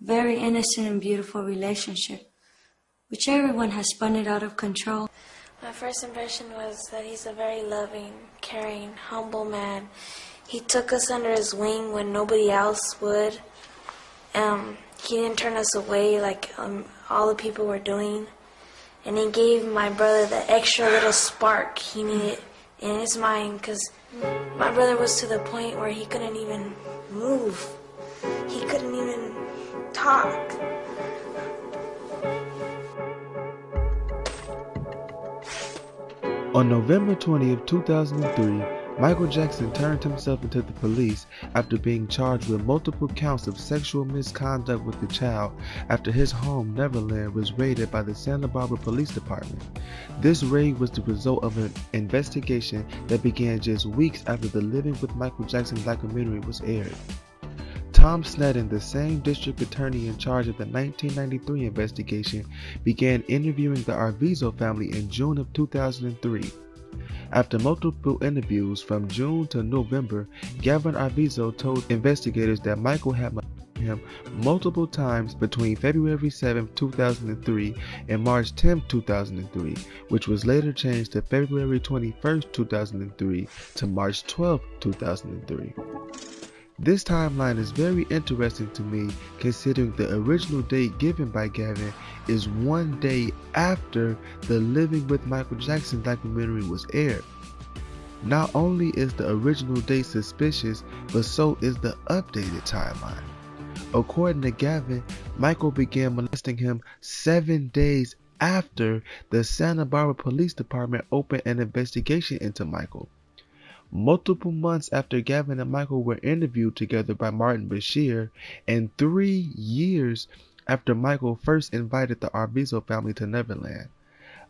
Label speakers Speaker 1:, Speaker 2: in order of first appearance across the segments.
Speaker 1: very innocent and beautiful relationship, which everyone has spun it out of control.
Speaker 2: My first impression was that he's a very loving, caring, humble man. He took us under his wing when nobody else would. He didn't turn us away like all the people were doing. And he gave my brother the extra little spark he needed in his mind, because my brother was to the point where he couldn't even move. He couldn't even talk.
Speaker 3: On November 20th, 2003, Michael Jackson turned himself into the police after being charged with multiple counts of sexual misconduct with the child after his home, Neverland, was raided by the Santa Barbara Police Department. This raid was the result of an investigation that began just weeks after the Living with Michael Jackson documentary was aired. Tom Sneddon, the same district attorney in charge of the 1993 investigation, began interviewing the Arvizo family in June of 2003. After multiple interviews from June to November, Gavin Arvizo told investigators that Michael had molested him multiple times between February 7, 2003 and March 10, 2003, which was later changed to February 21, 2003 to March 12, 2003. This timeline is very interesting to me, considering the original date given by Gavin is one day after the Living with Michael Jackson documentary was aired. Not only is the original date suspicious, but so is the updated timeline. According to Gavin, Michael began molesting him 7 days after the Santa Barbara Police Department opened an investigation into Michael. Multiple months after Gavin and Michael were interviewed together by Martin Bashir, and 3 years after Michael first invited the Arvizo family to Neverland.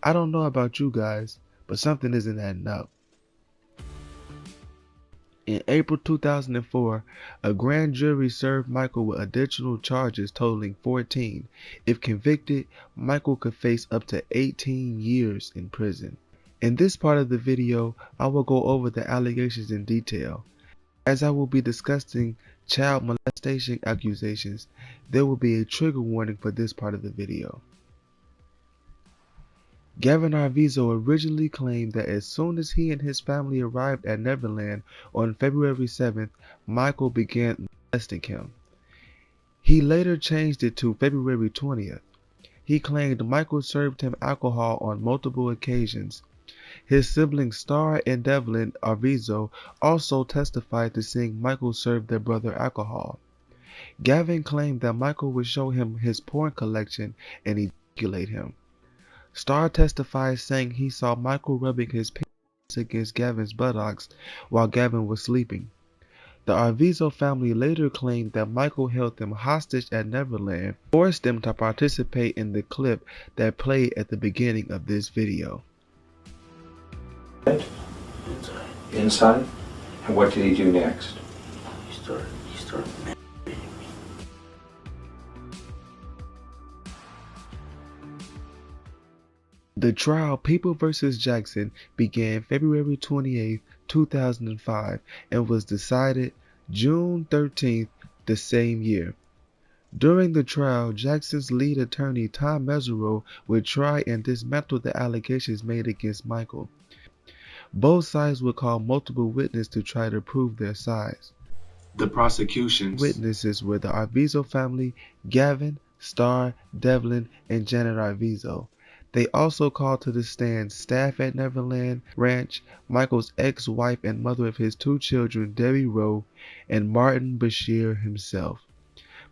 Speaker 3: I don't know about you guys, but something isn't adding up. In April 2004, a grand jury served Michael with additional charges totaling 14. If convicted, Michael could face up to 18 years in prison. In this part of the video, I will go over the allegations in detail. As I will be discussing child molestation accusations, there will be a trigger warning for this part of the video. Gavin Arvizo originally claimed that as soon as he and his family arrived at Neverland on February 7th, Michael began molesting him. He later changed it to February 20th. He claimed Michael served him alcohol on multiple occasions. His siblings Star and Devlin Arvizo also testified to seeing Michael serve their brother alcohol. Gavin claimed that Michael would show him his porn collection and ejaculate him. Star testified saying he saw Michael rubbing his penis against Gavin's buttocks while Gavin was sleeping. The Arvizo family later claimed that Michael held them hostage at Neverland, forced them to participate in the clip that played at the beginning of this video.
Speaker 4: Inside? And what did he do next?
Speaker 5: He started masturbating me.
Speaker 3: The trial People vs. Jackson began February 28, 2005 and was decided June 13th the same year. During the trial, Jackson's lead attorney Tom Mesereau would try and dismantle the allegations made against Michael. Both sides would call multiple witnesses to try to prove their sides. The prosecution's witnesses were the Arvizo family, Gavin, Star, Devlin, and Janet Arvizo. They also called to the stand staff at Neverland Ranch, Michael's ex-wife and mother of his 2 children, Debbie Rowe, and Martin Bashir himself.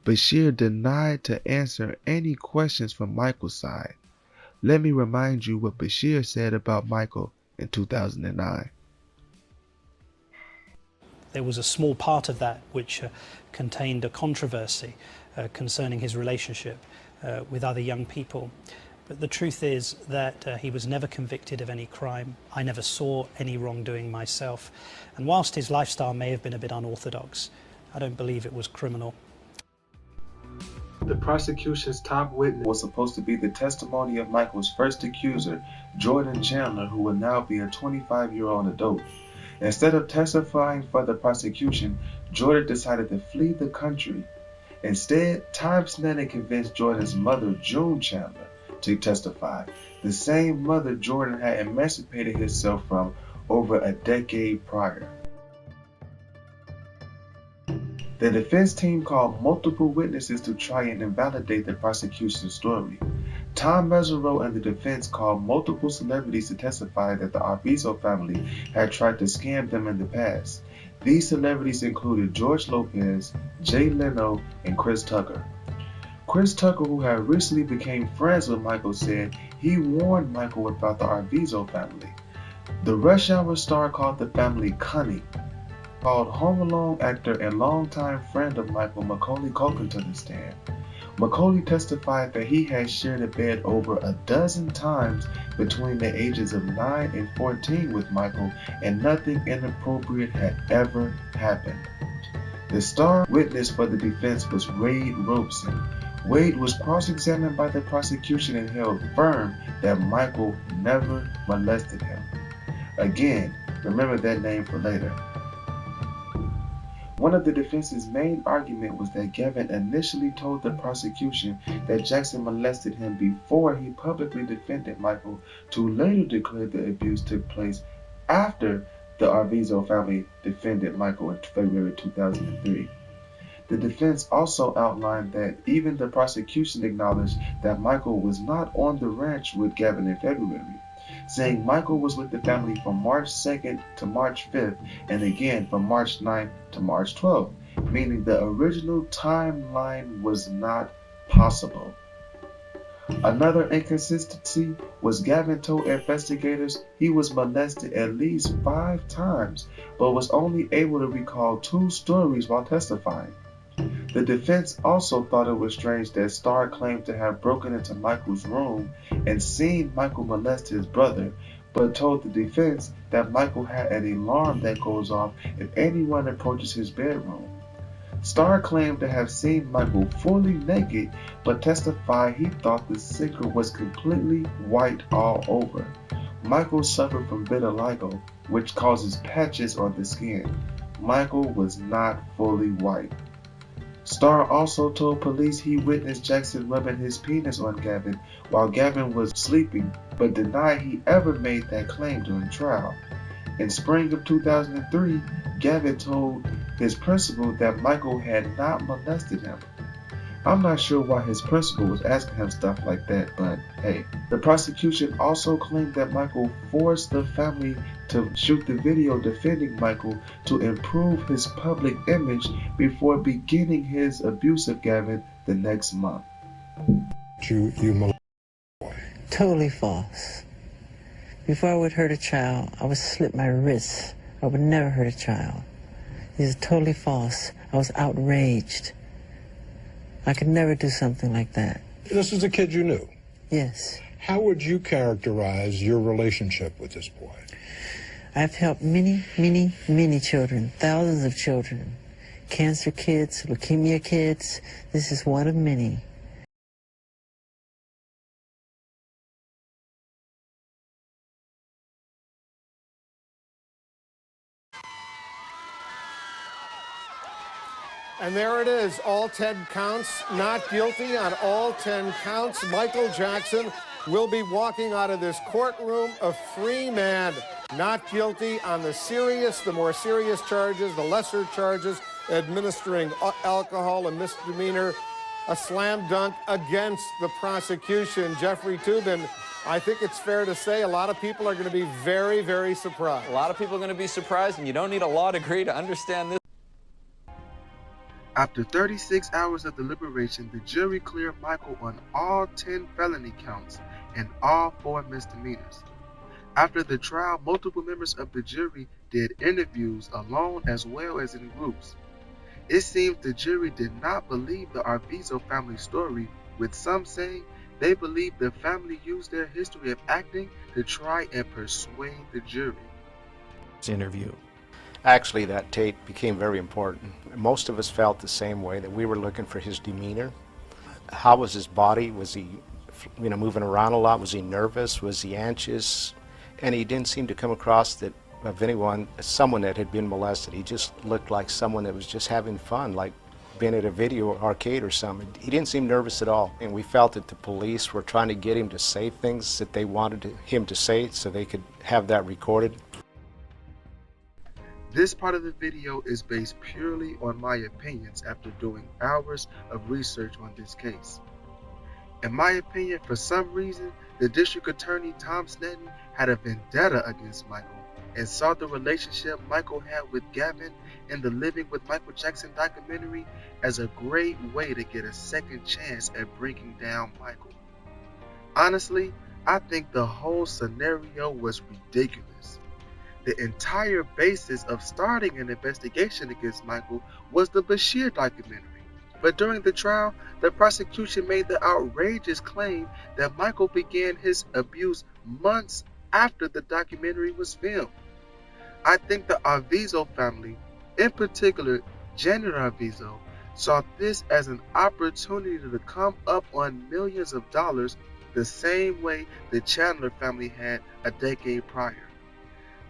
Speaker 3: Bashir denied to answer any questions from Michael's side. Let me remind you what Bashir said about Michael in 2009.
Speaker 6: There was a small part of that which contained a controversy concerning his relationship with other young people. But the truth is that he was never convicted of any crime. I never saw any wrongdoing myself. And whilst his lifestyle may have been a bit unorthodox, I don't believe it was criminal.
Speaker 3: The prosecution's top witness was supposed to be the testimony of Michael's first accuser, Jordan Chandler, who would now be a 25-year-old adult. Instead of testifying for the prosecution, Jordan decided to flee the country. Instead, time spent and convinced Jordan's mother, June Chandler, to testify, the same mother Jordan had emancipated himself from over a decade prior. The defense team called multiple witnesses to try and invalidate the prosecution's story. Tom Mesereau and the defense called multiple celebrities to testify that the Arvizo family had tried to scam them in the past. These celebrities included George Lopez, Jay Leno, and Chris Tucker. Chris Tucker, who had recently become friends with Michael, said he warned Michael about the Arvizo family. The Rush Hour star called the family cunning. Called Home Alone actor and longtime friend of Michael, Macaulay Culkin, to the stand. Macaulay testified that he had shared a bed over a dozen times between the ages of 9 and 14 with Michael, and nothing inappropriate had ever happened. The star witness for the defense was Wade Robeson. Wade was cross-examined by the prosecution and held firm that Michael never molested him. Again, remember that name for later. One of the defense's main argument was that Gavin initially told the prosecution that Jackson molested him before he publicly defended Michael, to later declare the abuse took place after the Arvizo family defended Michael in February 2003. The defense also outlined that even the prosecution acknowledged that Michael was not on the ranch with Gavin in February, saying Michael was with the family from March 2nd to March 5th and again from March 9th to March 12th, meaning the original timeline was not possible. Another inconsistency was Gavin told investigators he was molested at least 5 times, but was only able to recall 2 stories while testifying. The defense also thought it was strange that Starr claimed to have broken into Michael's room and seen Michael molest his brother, but told the defense that Michael had an alarm that goes off if anyone approaches his bedroom. Starr claimed to have seen Michael fully naked, but testified he thought the singer was completely white all over. Michael suffered from vitiligo, which causes patches on the skin. Michael was not fully white. Starr also told police he witnessed Jackson rubbing his penis on Gavin while Gavin was sleeping, but denied he ever made that claim during trial. In spring of 2003, Gavin told his principal that Michael had not molested him. I'm not sure why his principal was asking him stuff like that, but hey. The prosecution also claimed that Michael forced the family to shoot the video defending Michael to improve his public image before beginning his abuse of Gavin the next month.
Speaker 7: Totally false. Before I would hurt a child, I would slit my wrists. I would never hurt a child. This is totally false. I was outraged. I could never do something like that.
Speaker 8: This is a kid you knew?
Speaker 7: Yes.
Speaker 8: How would you characterize your relationship with this boy?
Speaker 7: I've helped many, many, many children, thousands of children. Cancer kids, leukemia kids. This is one of many.
Speaker 9: And there it is, all 10 counts, not guilty on all 10 counts. Michael Jackson will be walking out of this courtroom a free man, not guilty on the more serious charges, the lesser charges, administering alcohol, a misdemeanor, a slam dunk against the prosecution. Jeffrey Toobin, I think it's fair to say a lot of people are going to be very, very surprised.
Speaker 10: A lot of people are going to be surprised, and you don't need a law degree to understand this.
Speaker 3: After 36 hours of deliberation, the jury cleared Michael on all 10 felony counts and all 4 misdemeanors. After the trial, multiple members of the jury did interviews alone as well as in groups. It seems the jury did not believe the Arvizo family story, with some saying they believe the family used their history of acting to try and persuade the jury.
Speaker 11: Interview. Actually, that tape became very important. Most of us felt the same way, that we were looking for his demeanor. How was his body? Was he, moving around a lot? Was he nervous? Was he anxious? And he didn't seem to come across that someone that had been molested. He just looked like someone that was just having fun, like been at a video arcade or something. He didn't seem nervous at all, and we felt that the police were trying to get him to say things that they wanted him to say so they could have that recorded.
Speaker 3: This part of the video is based purely on my opinions after doing hours of research on this case. In my opinion, for some reason, the district attorney Tom Snedden had a vendetta against Michael and saw the relationship Michael had with Gavin in the Living with Michael Jackson documentary as a great way to get a second chance at bringing down Michael. Honestly, I think the whole scenario was ridiculous. The entire basis of starting an investigation against Michael was the Bashir documentary. But during the trial, the prosecution made the outrageous claim that Michael began his abuse months after the documentary was filmed. I think the Arvizo family, in particular Janet Arvizo, saw this as an opportunity to come up on millions of dollars the same way the Chandler family had a decade prior.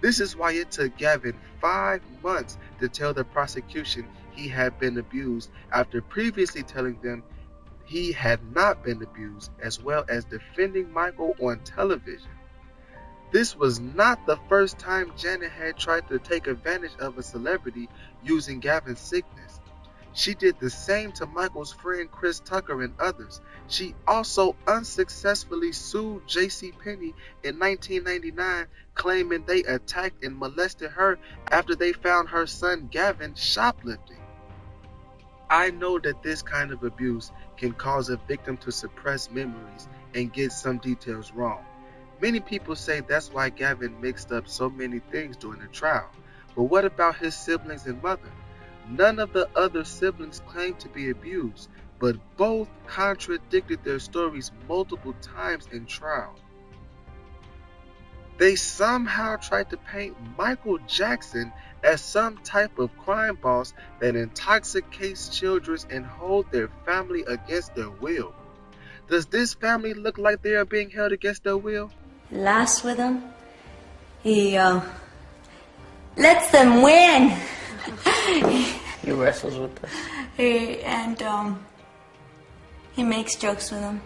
Speaker 3: This is why it took Gavin 5 months to tell the prosecution he had been abused after previously telling them he had not been abused, as well as defending Michael on television. This was not the first time Janet had tried to take advantage of a celebrity using Gavin's sickness. She did the same to Michael's friend Chris Tucker and others. She also unsuccessfully sued JCPenney in 1999, claiming they attacked and molested her after they found her son Gavin shoplifting. I know that this kind of abuse can cause a victim to suppress memories and get some details wrong. Many people say that's why Gavin mixed up so many things during the trial. But what about his siblings and mother? None of the other siblings claimed to be abused, but both contradicted their stories multiple times in trial. They somehow tried to paint Michael Jackson as some type of crime boss that intoxicates children and hold their family against their will. Does this family look like they are being held against their will?
Speaker 1: Laughs with them. He lets them win.
Speaker 5: He wrestles with them.
Speaker 1: He makes jokes with them.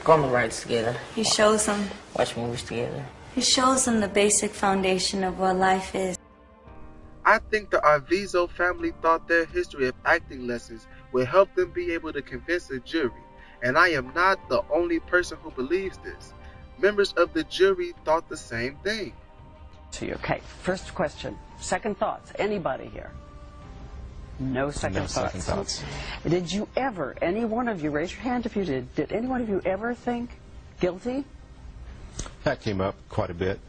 Speaker 5: Go on the rides together.
Speaker 1: He shows them.
Speaker 5: Watch movies together.
Speaker 1: He shows them the basic foundation of what life is.
Speaker 3: I think the Arvizo family thought their history of acting lessons would help them be able to convince a jury, and I am not the only person who believes this. Members of the jury thought the same thing.
Speaker 12: Okay, first question. Second thoughts. Anybody here? No second thoughts. Did you ever, any one of you, raise your hand if you did any one of you ever think guilty?
Speaker 13: That came up quite a bit.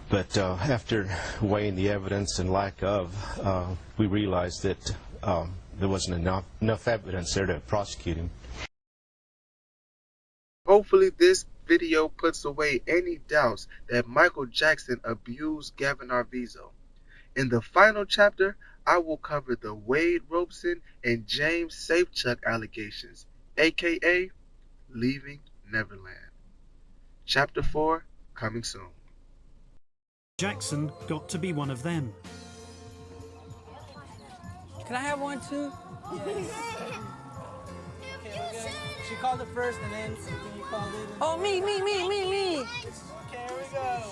Speaker 13: But after weighing the evidence and lack of, we realized that there wasn't enough evidence there to prosecute him.
Speaker 3: Hopefully this video puts away any doubts that Michael Jackson abused Gavin Arvizo. In the final chapter, I will cover the Wade Robeson and James Safechuck allegations, aka Leaving Neverland. Chapter 4, coming soon.
Speaker 6: Jackson got to be one of them.
Speaker 14: Can I have one too? Yes. Okay, she called it first and then you called it. Oh, me. Okay, here we go.